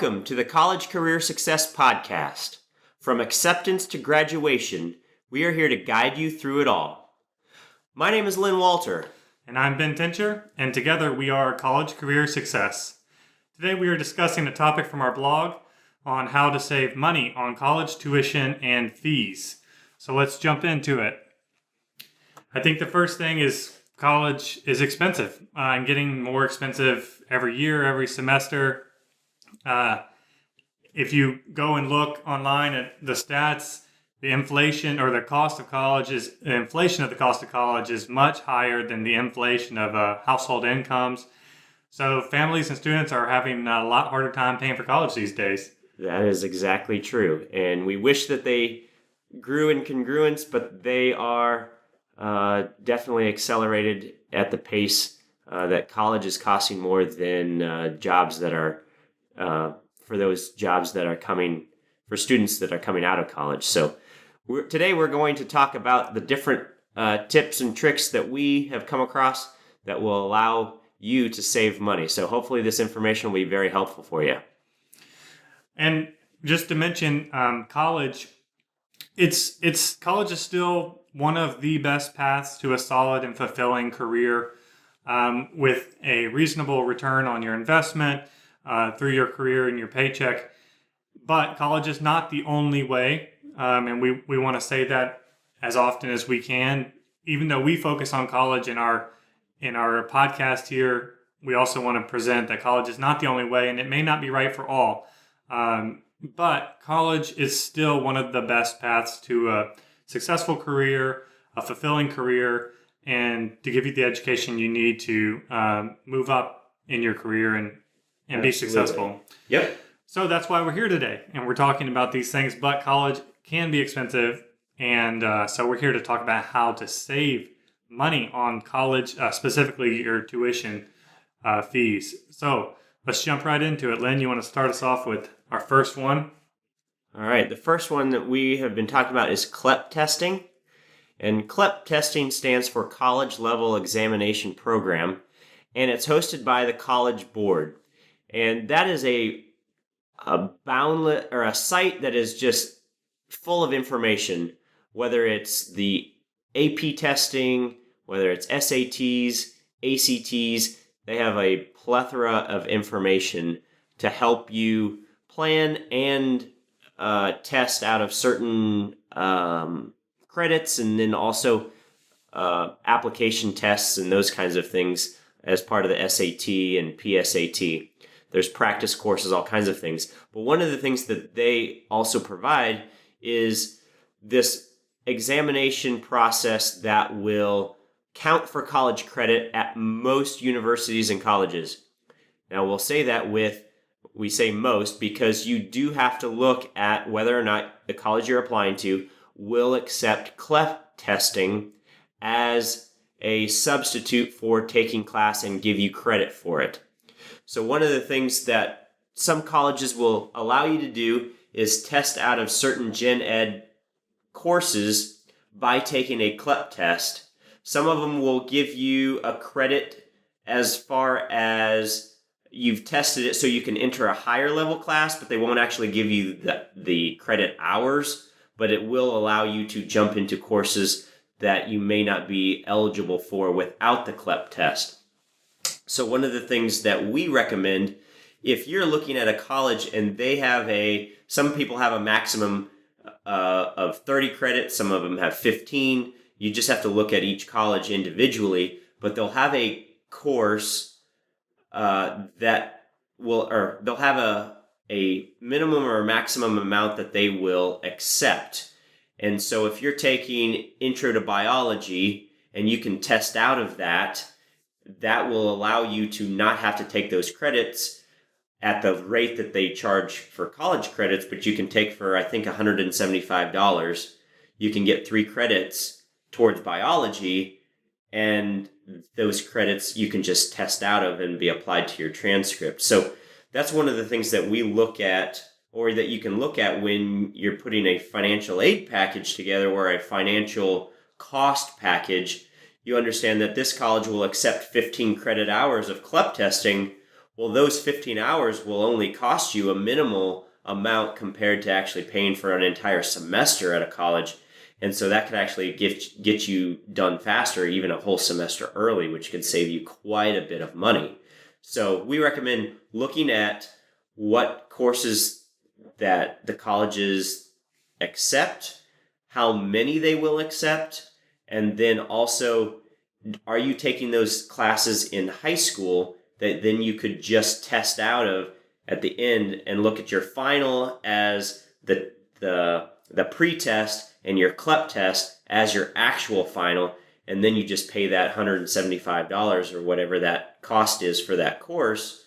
Welcome to the College Career Success Podcast. From acceptance to graduation, we are here to guide you through it all. My name is Lynn Walter. And I'm Ben Tincher, and together we are College Career Success. Today we are discussing a topic from our blog on how to save money on college tuition and fees. So let's jump into it. I think the first thing is college is expensive and getting more expensive every year, every semester. If you go and look online at the stats, the inflation or the cost of college is the inflation of the cost of college is much higher than the inflation of household incomes. So families and students are having a lot harder time paying for college these days. That is exactly true. And we wish that they grew in congruence, but they are definitely accelerated at the pace that college is costing more than jobs that are for those jobs that are coming for students that are coming out of college. So today we're going to talk about the different tips and tricks that we have come across that will allow you to save money. So hopefully this information will be very helpful for you. And just to mention, college is still one of the best paths to a solid and fulfilling career with a reasonable return on your investment through your career and your paycheck. But college is not the only way, and we want to say that as often as we can. Even though we focus on college in our podcast here, we also want to present that college is not the only way, and it may not be right for all. But college is still one of the best paths to a successful career, a fulfilling career, and to give you the education you need to move up in your career and be successful. Yep. So that's why we're here today, and we're talking about these things. But college can be expensive, and so we're here to talk about how to save money on college, specifically your tuition fees. So let's jump right into it. Lynn, you want to start us off with our first one? All right. The first one that we have been talking about is CLEP testing. And CLEP testing stands for College Level Examination Program, and it's hosted by the College Board. And that is a boundless or a site that is just full of information, whether it's the AP testing, whether it's SATs, ACTs. They have a plethora of information to help you plan and test out of certain credits, and then also application tests and those kinds of things as part of the SAT and PSAT. There's practice courses, all kinds of things. But one of the things that they also provide is this examination process that will count for college credit at most universities and colleges. Now, we'll say that we say most because you do have to look at whether or not the college you're applying to will accept CLEP testing as a substitute for taking class and give you credit for it. So one of the things that some colleges will allow you to do is test out of certain gen ed courses by taking a CLEP test. Some of them will give you a credit as far as you've tested it so you can enter a higher level class, but they won't actually give you the credit hours, but it will allow you to jump into courses that you may not be eligible for without the CLEP test. So one of the things that we recommend, if you're looking at a college and they have some people have a maximum of 30 credits, some of them have 15. You just have to look at each college individually, but they'll have a course they'll have a minimum or a maximum amount that they will accept. And so if you're taking Intro to Biology and you can test out of that will allow you to not have to take those credits at the rate that they charge for college credits, but you can take for, I think, $175. You can get 3 credits towards biology, and those credits you can just test out of and be applied to your transcript. So that's one of the things that we look at, or that you can look at when you're putting a financial aid package together or a financial cost package. You understand that this college will accept 15 credit hours of CLEP testing. Well, those 15 hours will only cost you a minimal amount compared to actually paying for an entire semester at a college. And so that could actually get you done faster, even a whole semester early, which could save you quite a bit of money. So we recommend looking at what courses that the colleges accept, how many they will accept, and then also, are you taking those classes in high school that then you could just test out of at the end and look at your final as the pre-test and your CLEP test as your actual final, and then you just pay that $175 or whatever that cost is for that course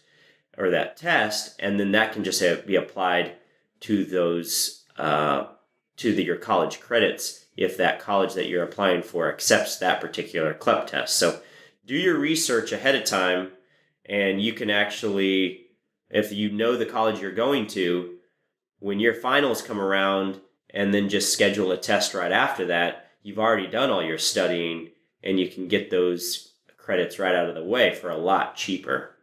or that test, and then that can just be applied to those your college credits if that college that you're applying for accepts that particular CLEP test. So do your research ahead of time, and you can actually, if you know the college you're going to, when your finals come around and then just schedule a test right after that, you've already done all your studying and you can get those credits right out of the way for a lot cheaper.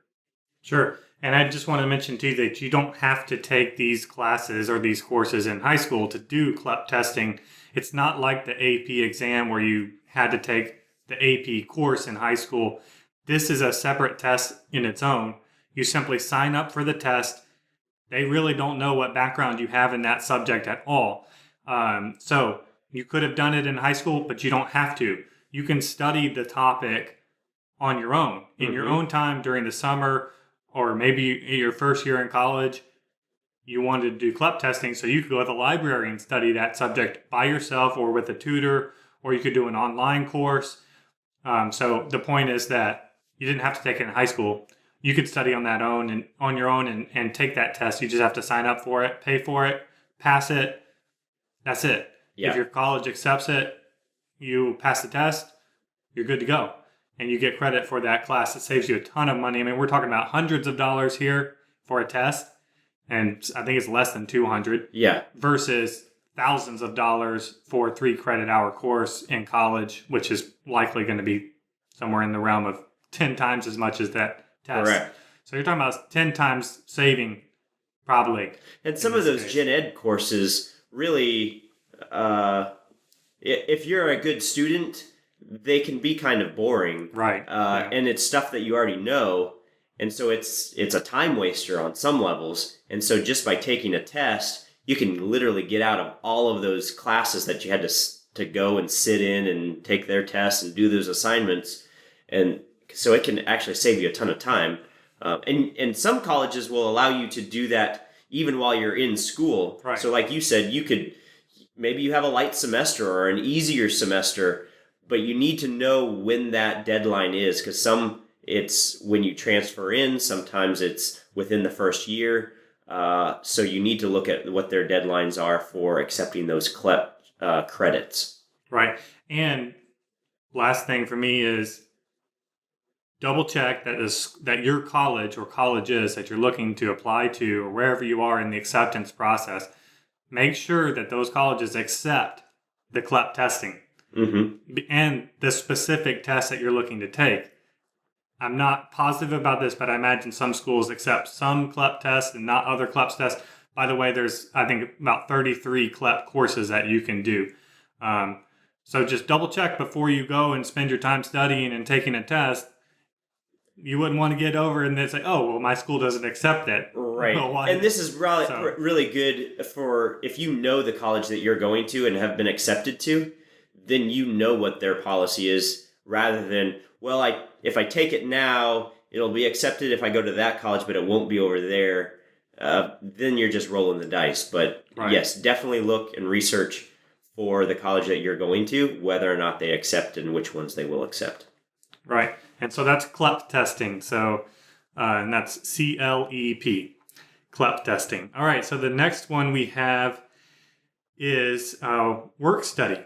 Sure. And I just want to mention too that you don't have to take these classes or these courses in high school to do CLEP testing. It's not like the AP exam where you had to take the AP course in high school. This is a separate test in its own. You simply sign up for the test. They really don't know what background you have in that subject at all. So you could have done it in high school, but you don't have to. You can study the topic on your own, in your own time during the summer, or maybe your first year in college. You wanted to do CLEP testing, so you could go to the library and study that subject by yourself or with a tutor, or you could do an online course. So the point is that you didn't have to take it in high school. You could study on your own and take that test. You just have to sign up for it, pay for it, pass it. That's it. Yeah. If your college accepts it, you pass the test, you're good to go. And you get credit for that class. It saves you a ton of money. I mean, we're talking about hundreds of dollars here for a test, and I think it's less than 200. Yeah. Versus thousands of dollars for a 3 credit hour course in college, which is likely going to be somewhere in the realm of 10 times as much as that test. Correct. So you're talking about 10 times saving, probably. And some of those gen ed courses really, if you're a good student, they can be kind of boring. Right. And it's stuff that you already know. And so it's a time waster on some levels. And so just by taking a test, you can literally get out of all of those classes that you had to go and sit in and take their tests and do those assignments. And so it can actually save you a ton of time. And some colleges will allow you to do that even while you're in school. Right. So like you said, maybe you have a light semester or an easier semester, but you need to know when that deadline is, because it's when you transfer in, sometimes it's within the first year. So you need to look at what their deadlines are for accepting those CLEP credits. Right. And last thing for me is double check that your college or colleges that you're looking to apply to, or wherever you are in the acceptance process, make sure that those colleges accept the CLEP testing and the specific test that you're looking to take. I'm not positive about this, but I imagine some schools accept some CLEP tests and not other CLEP tests. By the way, there's, I think, about 33 CLEP courses that you can do. So just double check before you go and spend your time studying and taking a test. You wouldn't want to get over and then say, oh, well, my school doesn't accept it. Right. And this is really good for if you know the college that you're going to and have been accepted to, then you know what their policy is, rather than, well, if I take it now, it'll be accepted if I go to that college, but it won't be over there. Then you're just rolling the dice. But yes, definitely look and research for the college that you're going to, whether or not they accept and which ones they will accept. Right. And so that's CLEP testing. So, and that's CLEP, CLEP testing. All right. So the next one we have is work study.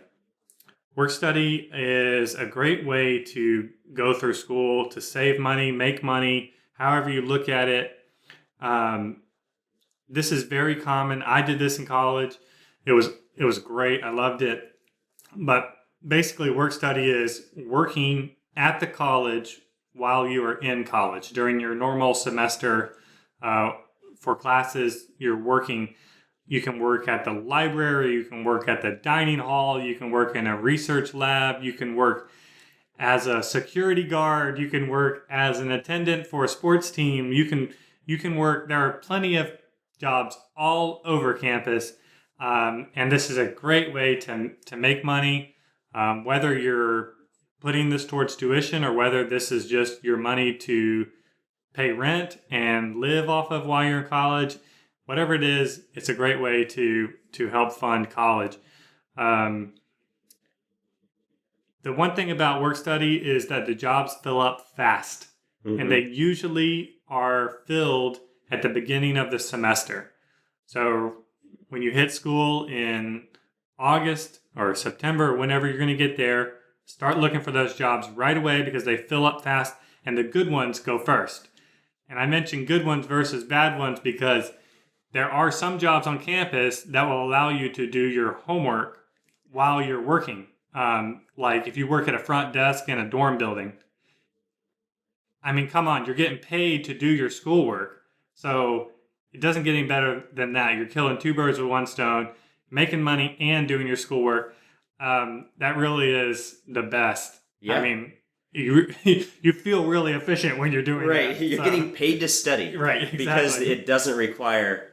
Work study is a great way to go through school, to save money, make money, however you look at it. This is very common. I did this in college. It was great. I loved it. But basically, work study is working at the college while you are in college. During your normal semester for classes, you're working. You can work at the library, you can work at the dining hall, you can work in a research lab, you can work as a security guard, you can work as an attendant for a sports team, you can work. There are plenty of jobs all over campus, and this is a great way to make money, whether you're putting this towards tuition or whether this is just your money to pay rent and live off of while you're in college. Whatever it is, it's a great way to help fund college. The one thing about work study is that the jobs fill up fast, and they usually are filled at the beginning of the semester. So when you hit school in August or September, whenever you're going to get there, start looking for those jobs right away because they fill up fast, and the good ones go first. And I mentioned good ones versus bad ones because there are some jobs on campus that will allow you to do your homework while you're working. Like if you work at a front desk in a dorm building. I mean, come on, you're getting paid to do your schoolwork. So it doesn't get any better than that. You're killing two birds with one stone, making money and doing your schoolwork. That really is the best. Yeah. I mean, you feel really efficient when you're doing right. that. Right, you're getting paid to study. Right, exactly. Because it doesn't require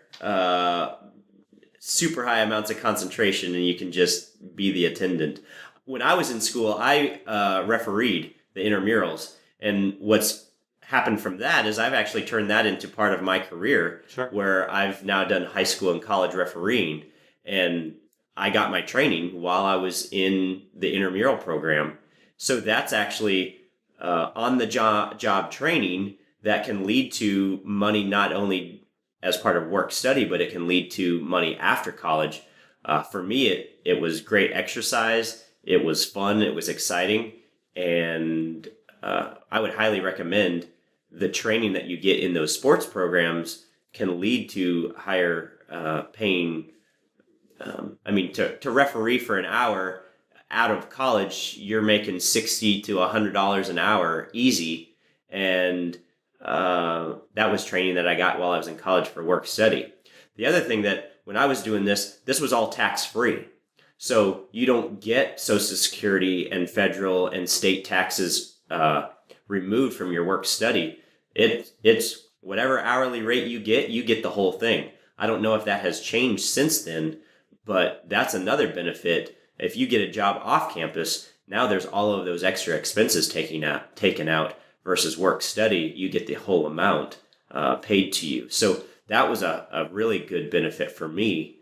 super high amounts of concentration, and you can just be the attendant. When I was in school, I refereed the intramurals, and what's happened from that is I've actually turned that into part of my career, where I've now done high school and college refereeing, and I got my training while I was in the intramural program. So that's actually on the job training that can lead to money not only as part of work study, but it can lead to money after college. For me, it was great exercise. It was fun. It was exciting. And I would highly recommend the training that you get in those sports programs can lead to higher paying. To referee for an hour out of college, you're making $60 to $100 an hour easy. And that was training that I got while I was in college for work study. The other thing that when I was doing this was all tax-free. So you don't get Social Security and federal and state taxes removed from your work study. It's whatever hourly rate you get the whole thing. I don't know if that has changed since then, but that's another benefit. If you get a job off campus, now there's all of those extra expenses taken out versus work study. You get the whole amount paid to you. So that was a really good benefit for me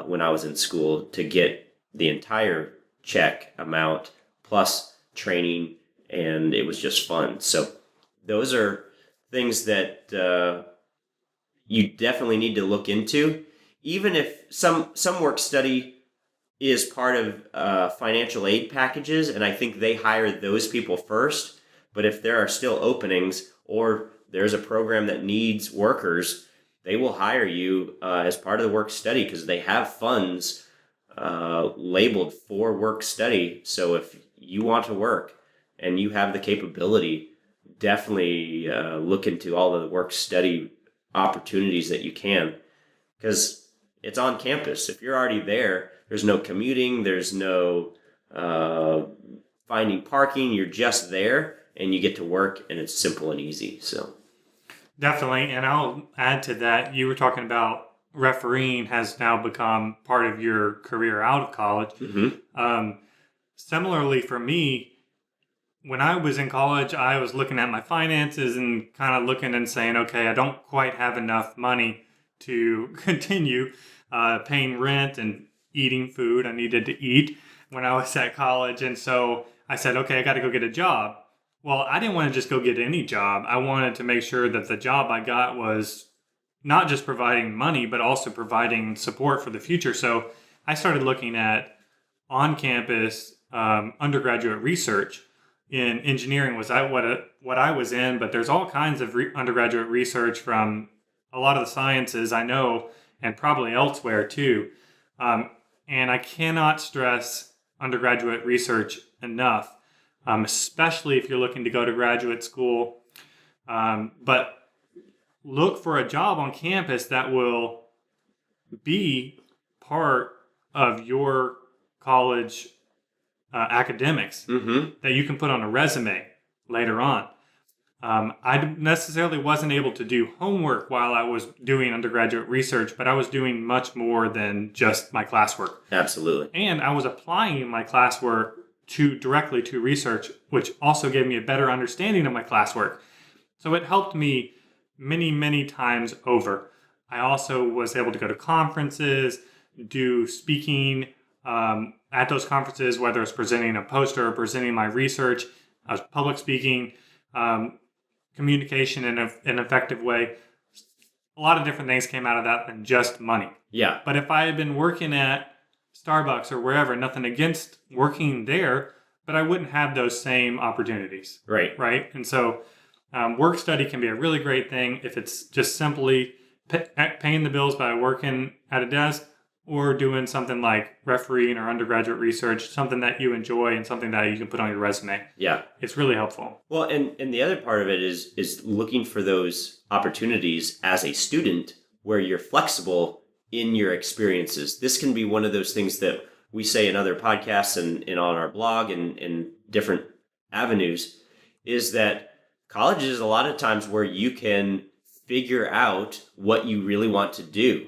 when I was in school, to get the entire check amount plus training, and it was just fun. So those are things that you definitely need to look into. Even if some work study is part of financial aid packages, and I think they hire those people first. But if there are still openings, or there's a program that needs workers, they will hire you as part of the work study because they have funds labeled for work study. So if you want to work and you have the capability, definitely look into all of the work study opportunities that you can, because it's on campus. If you're already there, there's no commuting, there's no finding parking. You're just there, and you get to work, and it's simple and easy. So definitely, and I'll add to that. You were talking about refereeing has now become part of your career out of college. Similarly, for me, when I was in college, I was looking at my finances and kind of looking and saying, okay, I don't quite have enough money to continue paying rent and eating food. I needed to eat when I was at college. And so I said, okay, I got to go get a job. Well, I didn't want to just go get any job. I wanted to make sure that the job I got was not just providing money, but also providing support for the future. So I started looking at on-campus undergraduate research in engineering. Was what I was in, but there's all kinds of undergraduate research from a lot of the sciences I know, and probably elsewhere too. And I cannot stress undergraduate research enough. especially if you're looking to go to graduate school. But look for a job on campus that will be part of your college academics that you can put on a resume later on. I necessarily wasn't able to do homework while I was doing undergraduate research, but I was doing much more than just my classwork. Absolutely. And I was applying my classwork directly to research, which also gave me a better understanding of my classwork. So it helped me many, many times over. I also was able to go to conferences, do speaking at those conferences, whether it's presenting a poster or presenting my research. I was public speaking, communication in an effective way. A lot of different things came out of that than just money. Yeah. But if I had been working at Starbucks or wherever, nothing against working there, but I wouldn't have those same opportunities. Right. Right. And so work study can be a really great thing if it's just simply paying the bills by working at a desk, or doing something like refereeing or undergraduate research, something that you enjoy and something that you can put on your resume. Yeah. It's really helpful. Well, and the other part of it is looking for those opportunities as a student where you're flexible in your experiences. This can be one of those things that we say in other podcasts and on our blog and different avenues, is that college is a lot of times where you can figure out what you really want to do.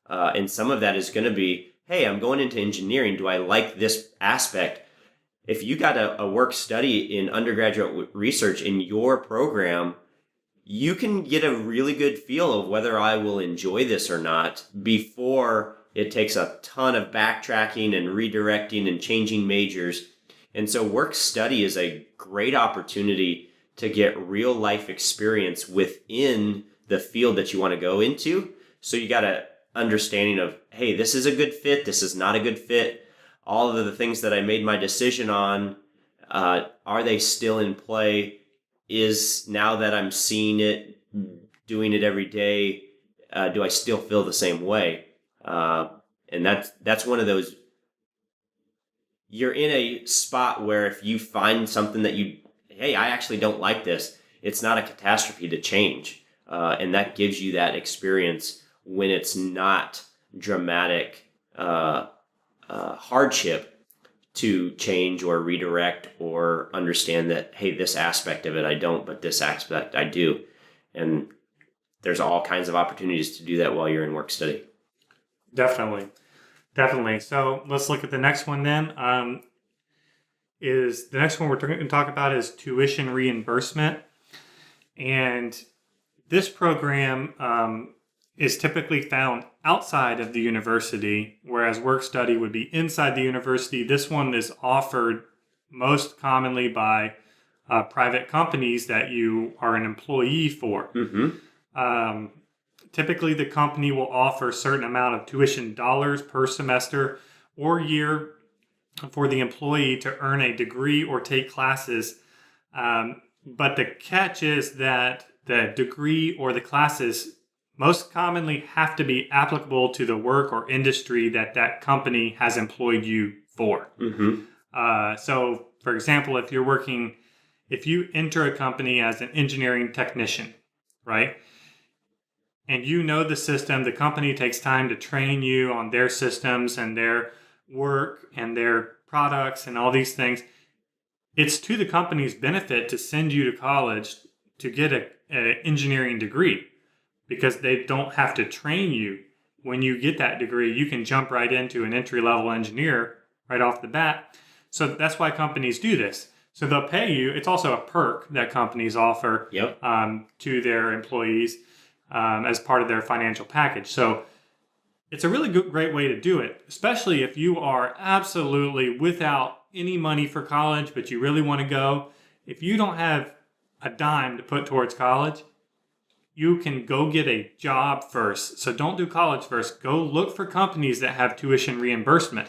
And some of that is going to be, hey, I'm going into engineering. Do I like this aspect? If you got a work study in undergraduate research in your program, you can get a really good feel of whether I will enjoy this or not before it takes a ton of backtracking and redirecting and changing majors. And so work study is a great opportunity to get real life experience within the field that you want to go into. So you got a understanding of, hey, this is a good fit, this is not a good fit. All of the things that I made my decision on, are they still in play? Is, now that I'm seeing it, doing it every day, do I still feel the same way? And that's one of those, you're in a spot where if you find something that hey, I actually don't like this, it's not a catastrophe to change. And that gives you that experience when it's not dramatic hardship to change or redirect or understand that, hey, this aspect of it I don't, but this aspect I do. And there's all kinds of opportunities to do that while you're in work study. Definitely. So let's look at the next one then. The next one we're going to talk about is tuition reimbursement. And this program is typically found outside of the university, whereas work study would be inside the university. This one is offered most commonly by private companies that you are an employee for. Typically, the company will offer a certain amount of tuition dollars per semester or year for the employee to earn a degree or take classes. But the catch is that the degree or the classes most commonly have to be applicable to the work or industry that company has employed you for. So, for example, if you enter a company as an engineering technician, right? And you know the system, the company takes time to train you on their systems and their work and their products and all these things. It's to the company's benefit to send you to college to get an engineering degree, because they don't have to train you. When you get that degree, you can jump right into an entry-level engineer right off the bat. So that's why companies do this. So they'll pay you. It's also a perk that companies offer to their employees as part of their financial package. So it's a really great way to do it, especially if you are absolutely without any money for college, but you really want to go. If you don't have a dime to put towards college, you can go get a job first. So don't do college first. Go look for companies that have tuition reimbursement.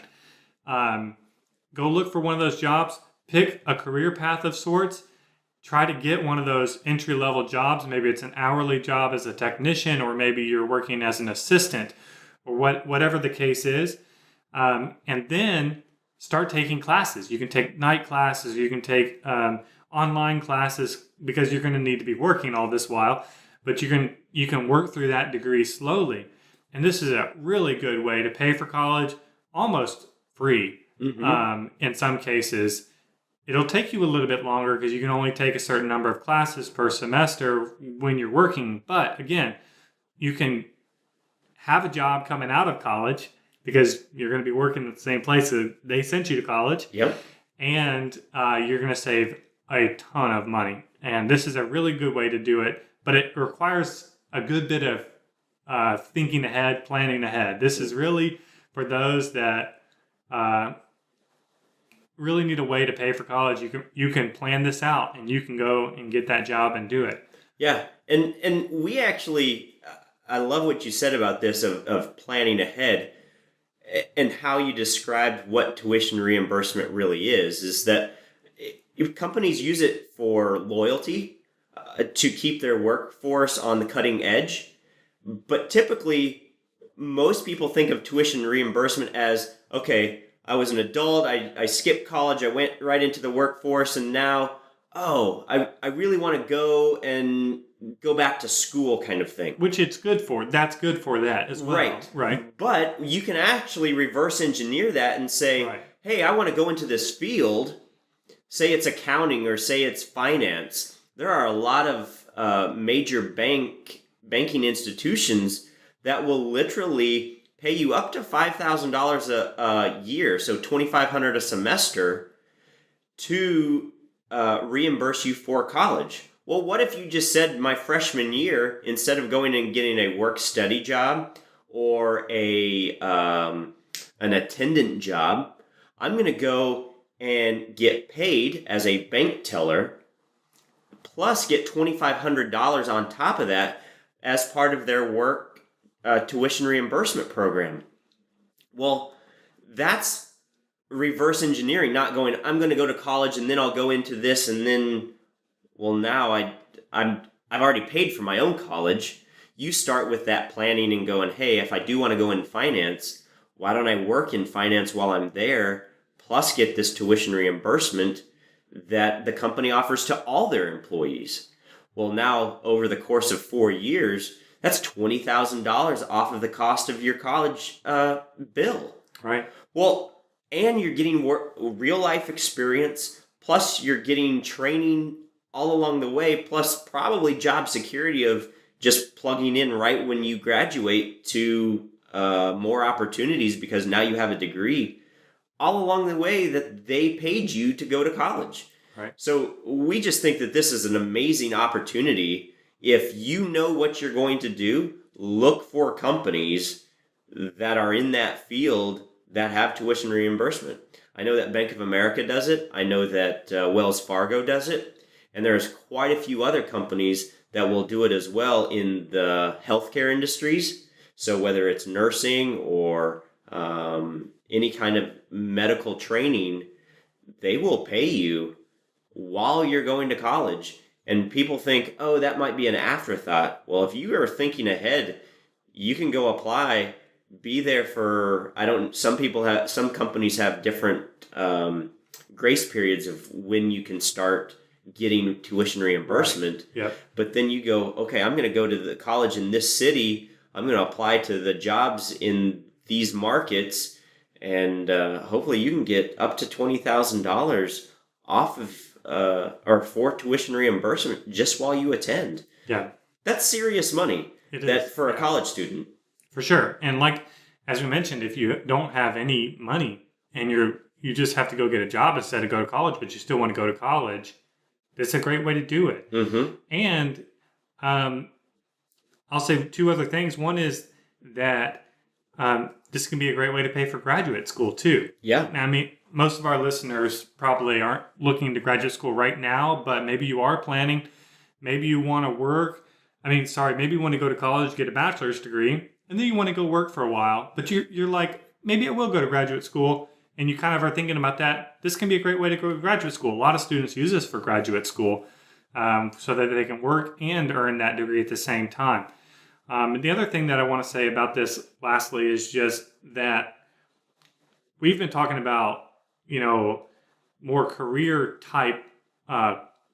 Go look for one of those jobs. Pick a career path of sorts. Try to get one of those entry-level jobs. Maybe it's an hourly job as a technician, or maybe you're working as an assistant, or whatever the case is. And then start taking classes. You can take night classes, you can take online classes, because you're going to need to be working all this while, but you can work through that degree slowly. And this is a really good way to pay for college almost free. In some cases. It'll take you a little bit longer because you can only take a certain number of classes per semester when you're working. But again, you can have a job coming out of college because you're going to be working at the same place that they sent you to college. Yep. And you're going to save a ton of money. And this is a really good way to do it. But it requires a good bit of thinking ahead, planning ahead. This is really for those that really need a way to pay for college. You can plan this out, and you can go and get that job and do it. Yeah, and we actually, I love what you said about this of planning ahead, and how you described what tuition reimbursement really is that if companies use it for loyalty, to keep their workforce on the cutting edge, but typically most people think of tuition reimbursement as, okay, I was an adult, I skipped college, I went right into the workforce, and now, I really want to go back to school kind of thing. Which it's good for. That's good for that as well. Right. But you can actually reverse engineer that and say, hey, I want to go into this field, say it's accounting or say it's finance. There are a lot of major banking institutions that will literally pay you up to $5,000 a year, so $2,500 a semester, to reimburse you for college. Well, what if you just said, my freshman year, instead of going and getting a work-study job or an attendant job, I'm going to go and get paid as a bank teller, plus get $2,500 on top of that as part of their work tuition reimbursement program. Well, that's reverse engineering, not going, I'm going to go to college and then I'll go into this, and then, well, now I've already paid for my own college. You start with that planning and going, hey, if I do want to go in finance, why don't I work in finance while I'm there, plus get this tuition reimbursement that the company offers to all their employees? Well, now over the course of 4 years, that's $20,000 off of the cost of your college bill. Right. Well, and you're getting real life experience, plus you're getting training all along the way, plus probably job security of just plugging in right when you graduate to more opportunities because now you have a degree all along the way that they paid you to go to college. Right. So we just think that this is an amazing opportunity. If you know what you're going to do, look for companies that are in that field that have tuition reimbursement. I know that Bank of America does it. I know that Wells Fargo does it. And there's quite a few other companies that will do it as well in the healthcare industries. So whether it's nursing or any kind of medical training, they will pay you while you're going to college. And people think, oh, that might be an afterthought. Well, if you are thinking ahead, you can go apply, be there for, some companies have different grace periods of when you can start getting tuition reimbursement. Yep. But then you go, okay, I'm going to go to the college in this city. I'm going to apply to the jobs in these markets. And hopefully you can get up to $20,000 off of or for tuition reimbursement just while you attend. Yeah. That's serious money. It is. For a college student. For sure. And like, as we mentioned, if you don't have any money and you just have to go get a job instead of go to college, but you still want to go to college, it's a great way to do it. Mm-hmm. And I'll say two other things. One is that this can be a great way to pay for graduate school too. Yeah. Now, I mean, most of our listeners probably aren't looking to graduate school right now, but maybe you are planning. Maybe you want to work. Maybe you want to go to college, get a bachelor's degree, and then you want to go work for a while. But you're like, maybe I will go to graduate school, and you kind of are thinking about that. This can be a great way to go to graduate school. A lot of students use this for graduate school so that they can work and earn that degree at the same time. And the other thing that I want to say about this, lastly, is just that we've been talking about more career type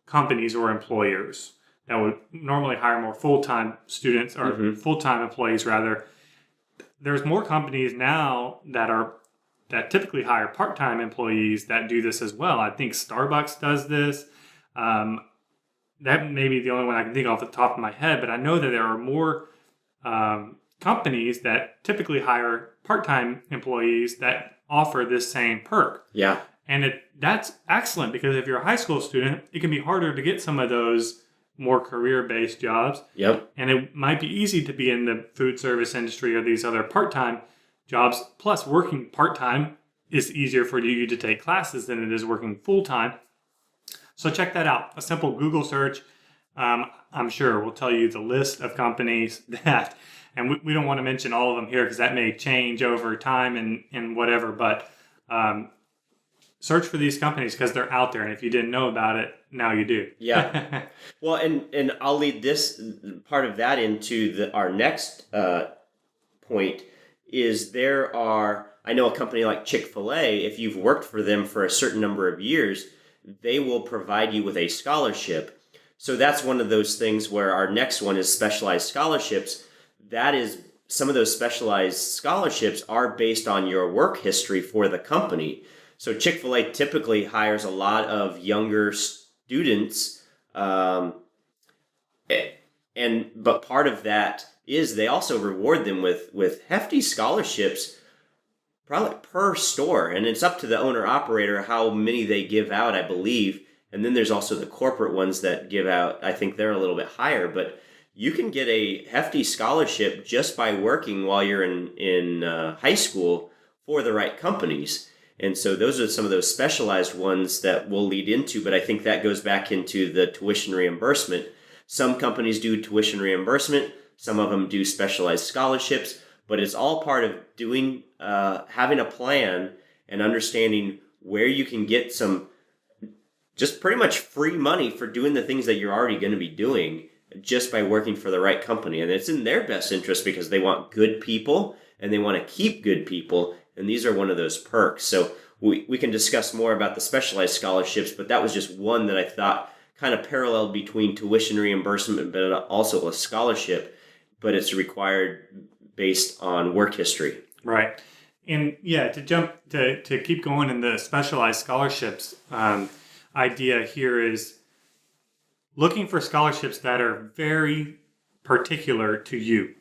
companies or employers that would normally hire more full-time students or full-time employees rather. There's more companies now that typically hire part-time employees that do this as well. I think Starbucks does this. That may be the only one I can think of off the top of my head, but I know that there are more companies that typically hire part-time employees that offer this same perk. Yeah. And that's excellent because if you're a high school student, it can be harder to get some of those more career-based jobs. Yep. And it might be easy to be in the food service industry or these other part-time jobs. Plus, working part-time is easier for you to take classes than it is working full-time. So check that out. A simple Google search, I'm sure, will tell you the list of companies that, and we don't want to mention all of them here because that may change over time and whatever, but search for these companies because they're out there. And if you didn't know about it, now you do. Yeah. Well, and I'll lead this part of that into our next point is I know a company like Chick-fil-A, if you've worked for them for a certain number of years, they will provide you with a scholarship. So that's one of those things where our next one is specialized scholarships. That is, some of those specialized scholarships are based on your work history for the company. So Chick-fil-A typically hires a lot of younger students, but part of that is they also reward them with hefty scholarships, probably per store, and it's up to the owner-operator how many they give out, I believe. And then there's also the corporate ones that give out, I think they're a little bit higher, but you can get a hefty scholarship just by working while you're in high school for the right companies. And so those are some of those specialized ones that we'll lead into, but I think that goes back into the tuition reimbursement. Some companies do tuition reimbursement, some of them do specialized scholarships, but it's all part of having a plan and understanding where you can get some just pretty much free money for doing the things that you're already going to be doing just by working for the right company. And it's in their best interest because they want good people and they want to keep good people. And these are one of those perks. So we can discuss more about the specialized scholarships, but that was just one that I thought kind of paralleled between tuition reimbursement, but also a scholarship, but it's required based on work history. Right. And yeah, to keep going in the specialized scholarships idea here is looking for scholarships that are very particular to you.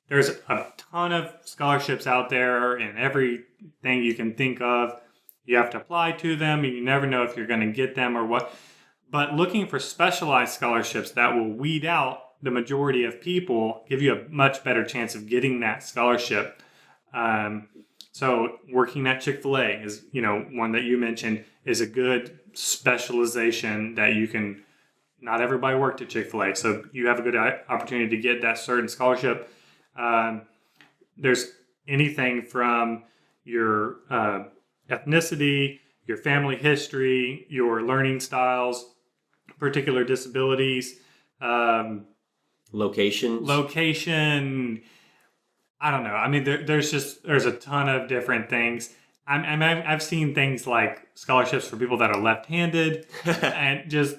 There's a ton of scholarships out there and everything you can think of. You have to apply to them and you never know if you're going to get them or what. But looking for specialized scholarships that will weed out the majority of people, give you a much better chance of getting that scholarship. So working at Chick-fil-A is, one that you mentioned is a good specialization that you can, not everybody worked at Chick-fil-A. So you have a good opportunity to get that certain scholarship. There's anything from your ethnicity, your family history, your learning styles, particular disabilities, location. I don't know. I mean, there's a ton of different things. I've seen things like scholarships for people that are left-handed, and just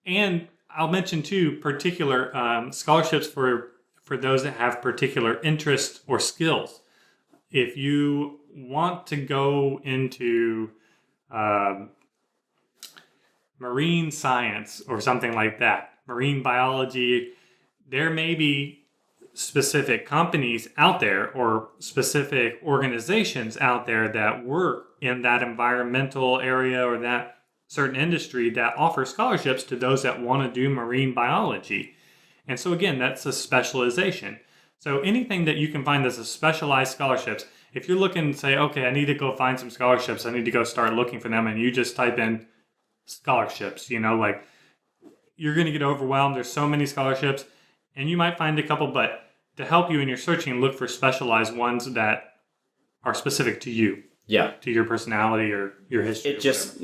and I'll mention too particular scholarships for those that have particular interests or skills. If you want to go into marine science or something like that, marine biology, there may be specific companies out there or specific organizations out there that work in that environmental area or that certain industry that offer scholarships to those that want to do marine biology. And so again, that's a specialization. So anything that you can find that's a specialized scholarships, if you're looking and say, okay, I need to go find some scholarships, I need to go start looking for them, and you just type in scholarships, you're going to get overwhelmed. There's so many scholarships, and you might find a couple, but to help you in your searching, look for specialized ones that are specific to you. Yeah. To your personality or your history. It just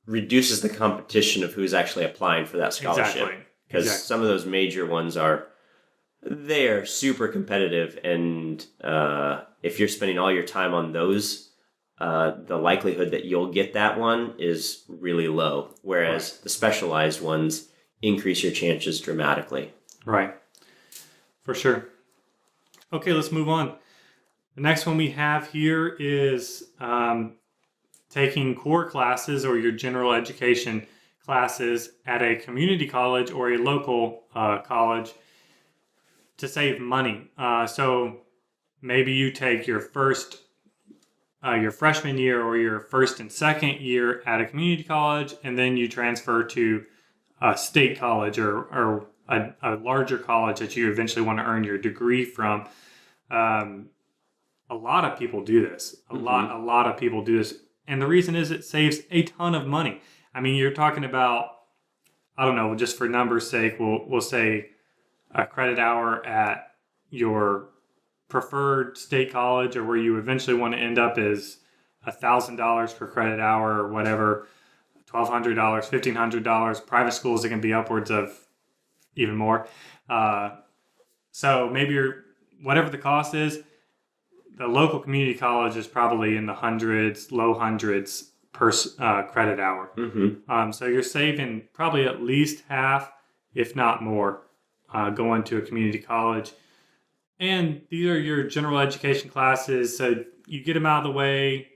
reduces the competition of who's actually applying for that scholarship. Exactly. Because some of those major ones they're super competitive, and if you're spending all your time on those the likelihood that you'll get that one is really low, whereas the specialized ones increase your chances dramatically. Right. For sure. Okay, let's move on. The next one we have here is taking core classes or your general education classes at a community college or a local college to save money. So maybe you take your freshman year or your first and second year at a community college, and then you transfer to a state college or a larger college that you eventually want to earn your degree from. A lot of people do this. A lot of people do this. And the reason is it saves a ton of money. I mean, you're talking about, I don't know, just for numbers' sake, we'll say a credit hour at your preferred state college or where you eventually want to end up is $1,000 per credit hour or whatever, $1,200, $1,500. Private schools, it can be upwards of even more. So maybe whatever the cost is, the local community college is probably in the hundreds, low hundreds per credit hour. Mm-hmm. So you're saving probably at least half, if not more, going to a community college. And these are your general education classes. So you get them out of the way,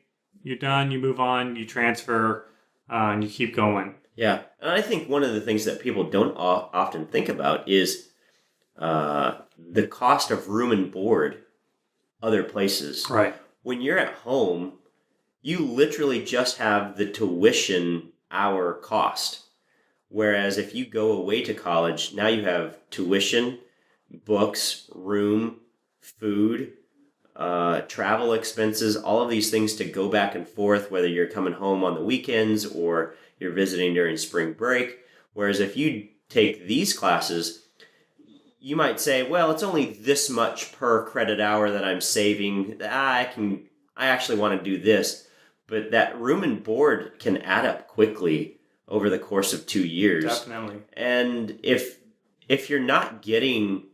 you're done, you move on, you transfer, and you keep going. Yeah. And I think one of the things that people don't often think about is the cost of room and board other places. Right. When you're at home, you literally just have the tuition hour cost. Whereas if you go away to college, now you have tuition, books, room, food, travel expenses, all of these things to go back and forth, whether you're coming home on the weekends or you're visiting during spring break. Whereas if you take these classes, you might say, well, it's only this much per credit hour that I'm saving. I actually want to do this. But that room and board can add up quickly over the course of 2 years. Definitely. And if you're not getting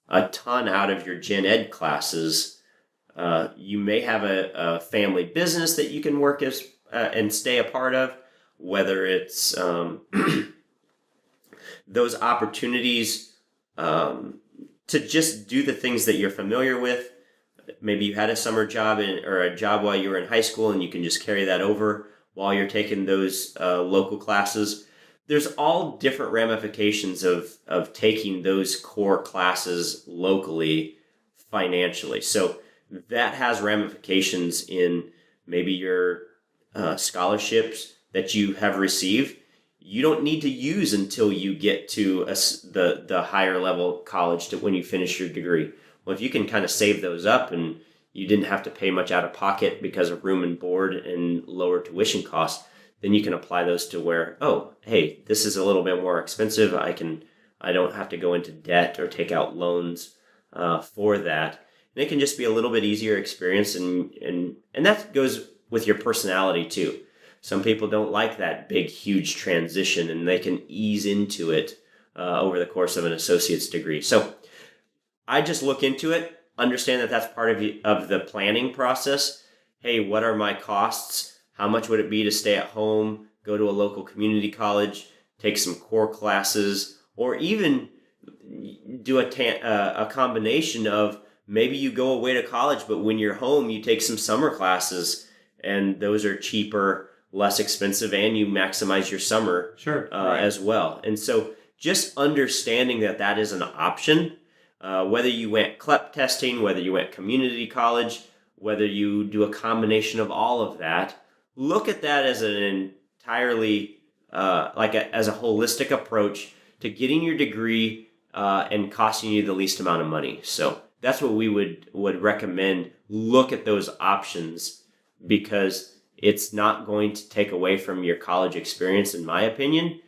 a ton out of your gen ed classes, you may have a family business that you can work as and stay a part of, whether it's those opportunities to just do the things that you're familiar with. Maybe you had a summer job or a job while you were in high school and you can just carry that over while you're taking those local classes. There's all different ramifications of taking those core classes locally financially. So that has ramifications in maybe your scholarships that you have received. You don't need to use until you get to the higher level college when you finish your degree. Well, if you can kind of save those up and you didn't have to pay much out of pocket because of room and board and lower tuition costs, then you can apply those to where, oh, hey, this is a little bit more expensive. I don't have to go into debt or take out loans for that. And it can just be a little bit easier experience, and that goes with your personality too. Some people don't like that big, huge transition, and they can ease into it over the course of an associate's degree. So I just look into it, understand that that's part of the planning process. Hey, what are my costs? How much would it be to stay at home, go to a local community college, take some core classes, or even do a combination of maybe you go away to college, but when you're home, you take some summer classes, and those are cheaper, less expensive, and you maximize your summer Right. as well. And so just understanding that is an option, whether you went CLEP testing, whether you went community college, whether you do a combination of all of that, look at that as an entirely, as a holistic approach to getting your degree and costing you the least amount of money. So that's what we would recommend. Look at those options, because it's not going to take away from your college experience, in my opinion.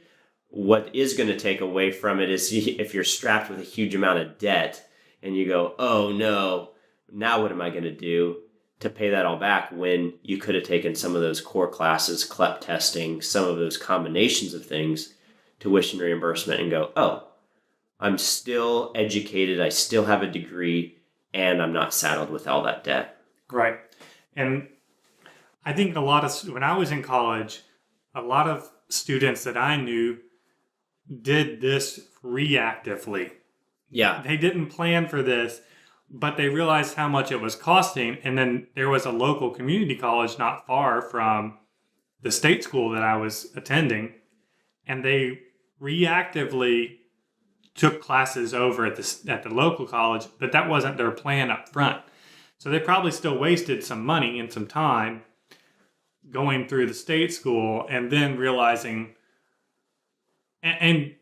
What is going to take away from it is if you're strapped with a huge amount of debt and you go, oh no, now what am I going to do to pay that all back, when you could have taken some of those core classes, CLEP testing, some of those combinations of things, tuition reimbursement, and go, oh, I'm still educated, I still have a degree, and I'm not saddled with all that debt. Right. And I think when I was in college, a lot of students that I knew did this reactively. Yeah. They didn't plan for this, but they realized how much it was costing. And then there was a local community college not far from the state school that I was attending, and they reactively took classes over at the local college, but that wasn't their plan up front. So they probably still wasted some money and some time going through the state school and then realizing, and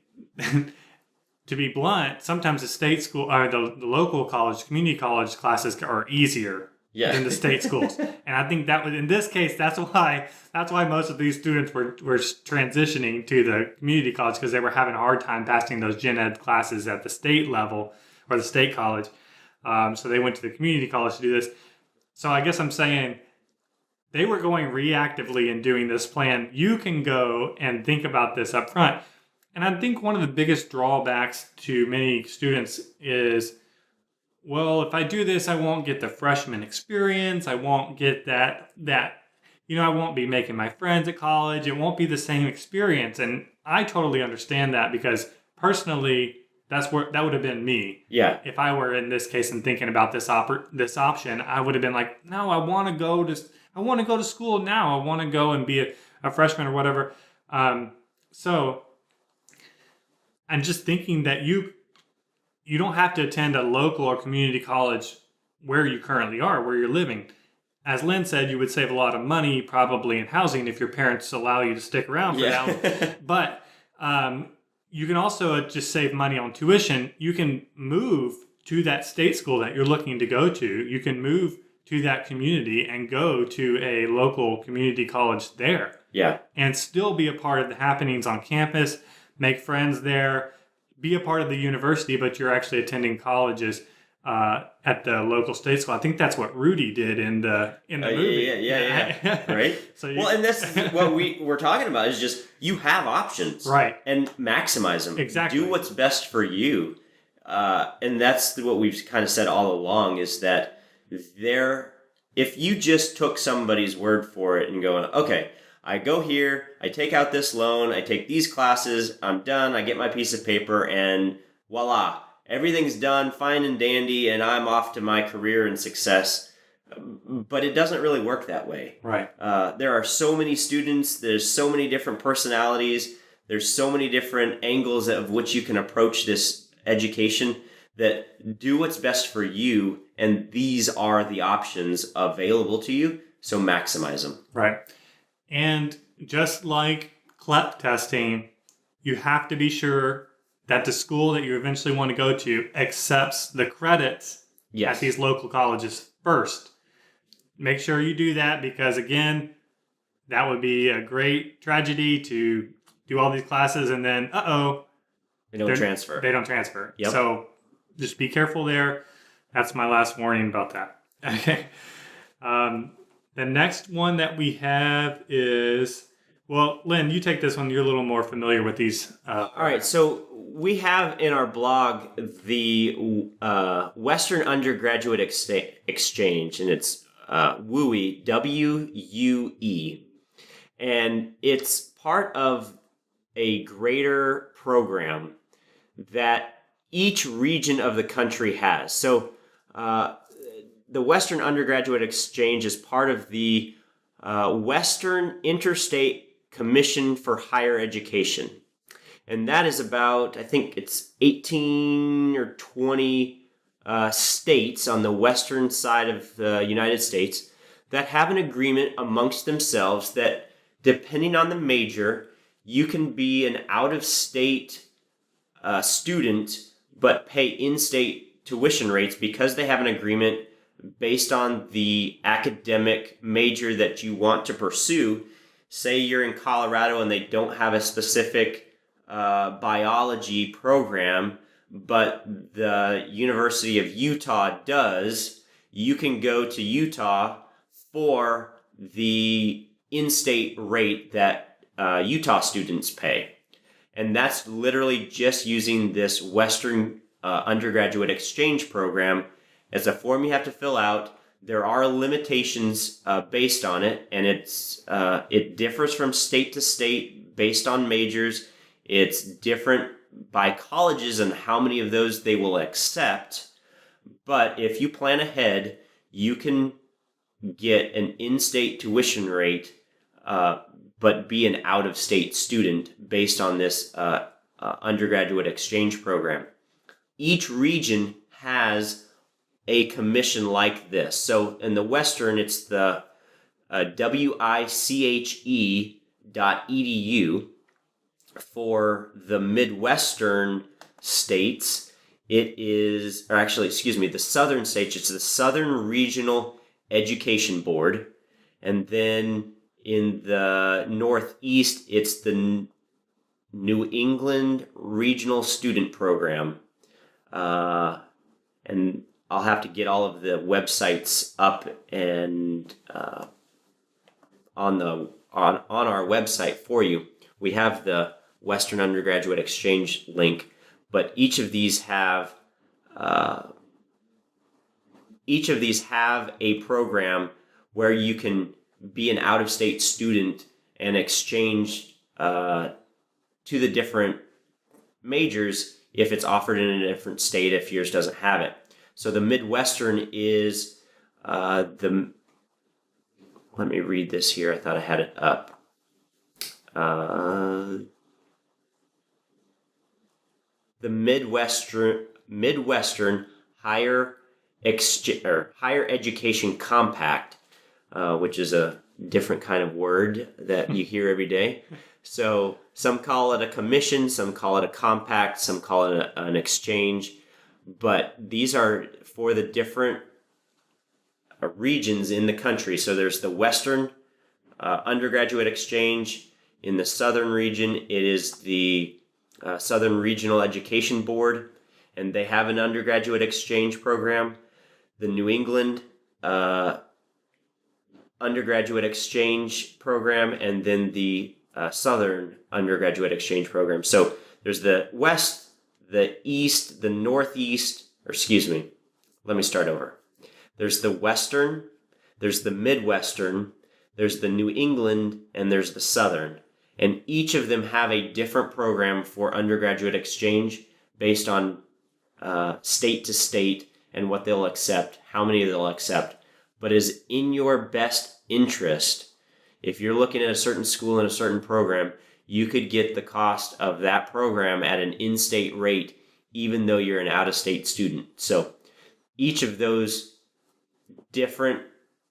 to be blunt, sometimes the state school or the local college, community college classes are easier than the state schools. And I think that was, in this case, that's why most of these students were transitioning to the community college, because they were having a hard time passing those gen ed classes at the state level or the state college. So they went to the community college to do this. So I guess I'm saying they were going reactively and doing this plan. You can go and think about this up front. And I think one of the biggest drawbacks to many students is, well, if I do this, I won't get the freshman experience. I won't get that, I won't be making my friends at college. It won't be the same experience. And I totally understand that, because personally, that would have been me. Yeah. If I were in this case and thinking about this option, I would have been like, no, I want to go to school now. I want to go and be a freshman or whatever. So I'm just thinking that you don't have to attend a local or community college where you currently are, where you're living. As Lynn said, you would save a lot of money probably in housing if your parents allow you to stick around for that. But you can also just save money on tuition. You can move to that state school that you're looking to go to. You can move to that community and go to a local community college there. Yeah. And still be a part of the happenings on campus, make friends there, be a part of the university, but you're actually attending colleges at the local state school. I think that's what Rudy did in the movie. Yeah. Right. And this is what we're talking about, is just you have options, right? And maximize them. Exactly. Do what's best for you, and that's what we've kind of said all along, is that if you just took somebody's word for it and go, okay, I go here, I take out this loan, I take these classes, I'm done, I get my piece of paper, and voila, everything's done, fine and dandy, and I'm off to my career and success. But it doesn't really work that way. Right. There are so many students, there's so many different personalities, there's so many different angles of which you can approach this education, that do what's best for you, and these are the options available to you, so maximize them. Right. And just like CLEP testing, you have to be sure that the school that you eventually want to go to accepts the credits at these local colleges first. Make sure you do that, because, again, that would be a great tragedy to do all these classes and then, they don't transfer. They don't transfer. Yep. So just be careful there. That's my last warning about that. Okay. The next one that we have is, well, Lynn, you take this one. You're a little more familiar with these. All right. So we have in our blog the Western Undergraduate Exchange, and it's WUE, W-U-E. And it's part of a greater program that each region of the country has. So the Western Undergraduate Exchange is part of the Western Interstate Commission for Higher Education. And that is about, I think it's 18 or 20 states on the western side of the United States that have an agreement amongst themselves that, depending on the major, you can be an out-of-state student but pay in-state tuition rates, because they have an agreement based on the academic major that you want to pursue. Say you're in Colorado and they don't have a specific biology program, but the University of Utah does. You can go to Utah for the in-state rate that Utah students pay. And that's literally just using this Western Undergraduate Exchange program. It's a form you have to fill out. There are limitations based on it, and it differs from state to state based on majors. It's different by colleges and how many of those they will accept. But if you plan ahead, you can get an in-state tuition rate, but be an out-of-state student based on this undergraduate exchange program. Each region has a commission like this. So in the Western, it's the wiche.edu. For the Midwestern states, it is, or actually, excuse me, the Southern states, it's the Southern Regional Education Board. And then in the Northeast, it's the New England Regional Student Program. And I'll have to get all of the websites up and on our website for you. We have the Western Undergraduate Exchange link, but each of these have a program where you can be an out-of-state student and exchange to the different majors if it's offered in a different state if yours doesn't have it. So the Midwestern is let me read this here. I thought I had it up. The Midwestern Higher Education Compact, which is a different kind of word that you hear every day. So some call it a commission, some call it a compact, some call it an exchange. But these are for the different regions in the country. So there's the Western Undergraduate Exchange. In the Southern region, it is the Southern Regional Education Board, and they have an undergraduate exchange program. The New England Undergraduate Exchange Program, and then the Southern Undergraduate Exchange Program. So there's the West, the East, the Northeast, or excuse me, let me start over. There's the Western, there's the Midwestern, there's the New England, and there's the Southern. And each of them have a different program for undergraduate exchange based on state to state and what they'll accept, how many they'll accept. But is in your best interest, if you're looking at a certain school and a certain program, you could get the cost of that program at an in-state rate, even though you're an out-of-state student. So each of those different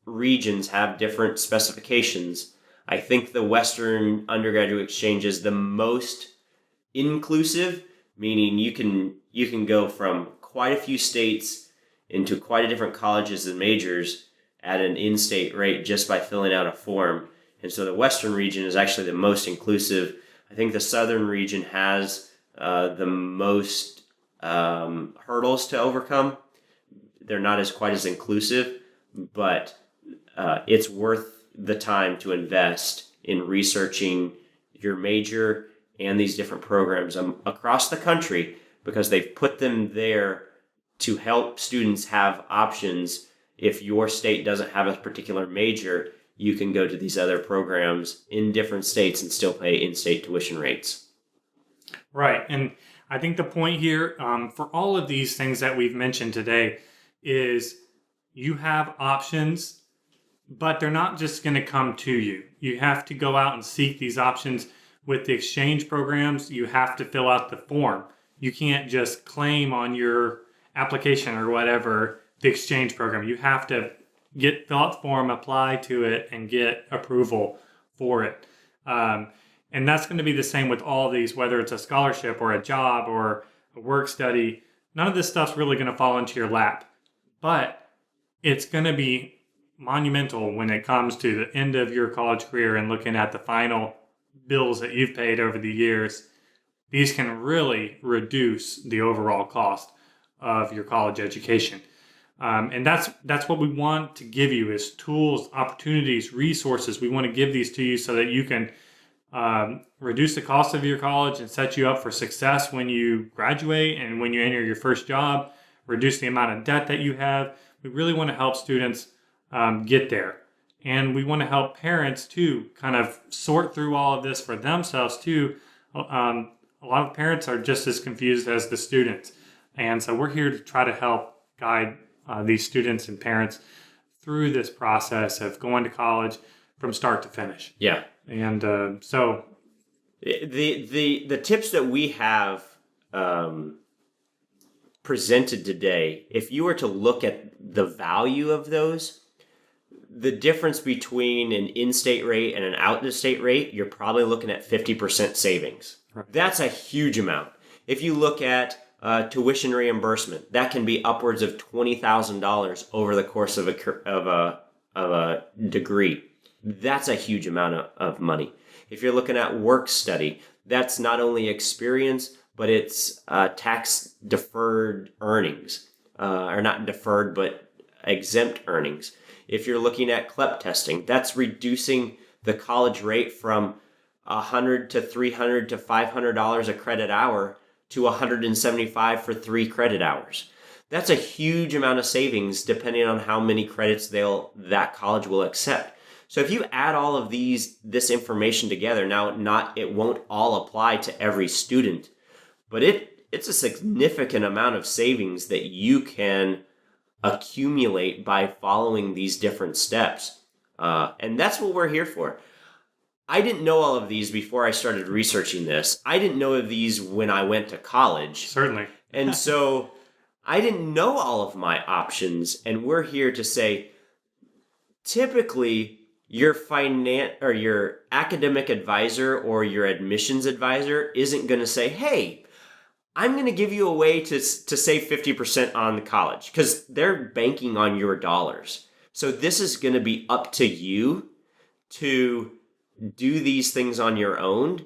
regions have different specifications. I think the Western Undergraduate Exchange is the most inclusive, meaning you can go from quite a few states into quite a different colleges and majors at an in-state rate just by filling out a form. And so the Western region is actually the most inclusive. I think the Southern region has the most hurdles to overcome. They're not quite as inclusive, but it's worth the time to invest in researching your major and these different programs across the country, because they've put them there to help students have options. If your state doesn't have a particular major, you can go to these other programs in different states and still pay in-state tuition rates. Right. And I think the point here for all of these things that we've mentioned today is you have options, but they're not just going to come to you. You have to go out and seek these options. With the exchange programs, you have to fill out the form. You can't just claim on your application or whatever the exchange program. You have to fill out the form, apply to it, and get approval for it. And that's going to be the same with all these, whether it's a scholarship or a job or a work study. None of this stuff's really going to fall into your lap, but it's going to be monumental when it comes to the end of your college career and looking at the final bills that you've paid over the years. These can really reduce the overall cost of your college education. And that's what we want to give you is tools, opportunities, resources. We want to give these to you so that you can reduce the cost of your college and set you up for success when you graduate and when you enter your first job, reduce the amount of debt that you have. We really want to help students get there. And we want to help parents to kind of sort through all of this for themselves too. A lot of parents are just as confused as the students. And so we're here to try to help guide these students and parents through this process of going to college from start to finish. Yeah. And so the tips that we have presented today, if you were to look at the value of those, the difference between an in-state rate and an out-of-state rate, you're probably looking at 50% savings. Right. That's a huge amount. If you look at tuition reimbursement, that can be upwards of $20,000 over the course of a degree. That's a huge amount of money. If you're looking at work study, that's not only experience, but it's tax deferred earnings, or not deferred, but exempt earnings. If you're looking at CLEP testing, that's reducing the college rate from $100 to $300 to $500 a credit hour to $175 for 3 credit hours. That's a huge amount of savings depending on how many credits that college will accept. So if you add all of this information together, now it won't all apply to every student, but it's a significant amount of savings that you can accumulate by following these different steps. And that's what we're here for. I didn't know all of these before I started researching this. I didn't know of these when I went to college. certainly. And so I didn't know all of my options. And we're here to say, typically, your your academic advisor or your admissions advisor isn't going to say, hey, I'm going to give you a way to save 50% on the college, because they're banking on your dollars. So this is going to be up to you to do these things on your own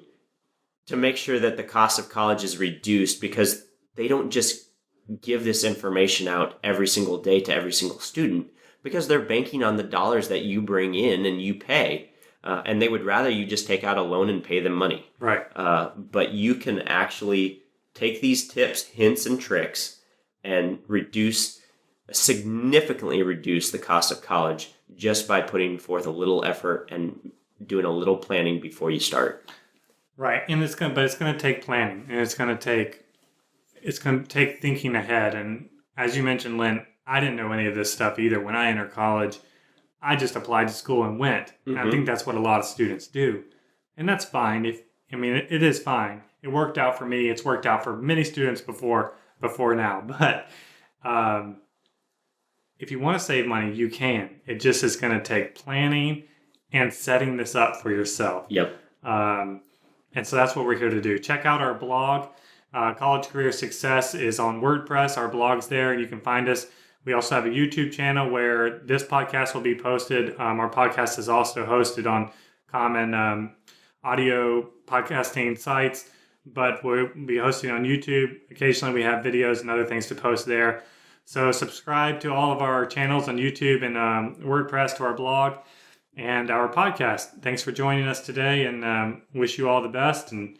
to make sure that the cost of college is reduced, because they don't just give this information out every single day to every single student, because they're banking on the dollars that you bring in and you pay. And they would rather you just take out a loan and pay them money. Right. But you can actually take these tips, hints, and tricks and significantly reduce the cost of college just by putting forth a little effort and doing a little planning before you start. Right. And it's going to take planning, and it's going to take thinking ahead. And as you mentioned, Lynn, I didn't know any of this stuff either. When I entered college, I just applied to school and went. Mm-hmm. And I think that's what a lot of students do. And that's fine. It is fine. It worked out for me. It's worked out for many students before now. But if you want to save money, you can. It just is going to take planning and setting this up for yourself. Yep. And so that's what we're here to do. Check out our blog. College Career Success is on WordPress. Our blog's there, and you can find us. We also have a YouTube channel where this podcast will be posted. Our podcast is also hosted on common audio podcasting sites, but we'll be hosting on YouTube. Occasionally we have videos and other things to post there. So subscribe to all of our channels on YouTube and WordPress, to our blog and our podcast. Thanks for joining us today, and wish you all the best. And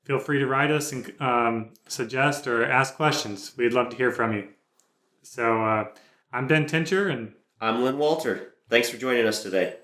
feel free to write us and suggest or ask questions. We'd love to hear from you. So I'm Ben Tincher. And I'm Lynn Walter. Thanks for joining us today.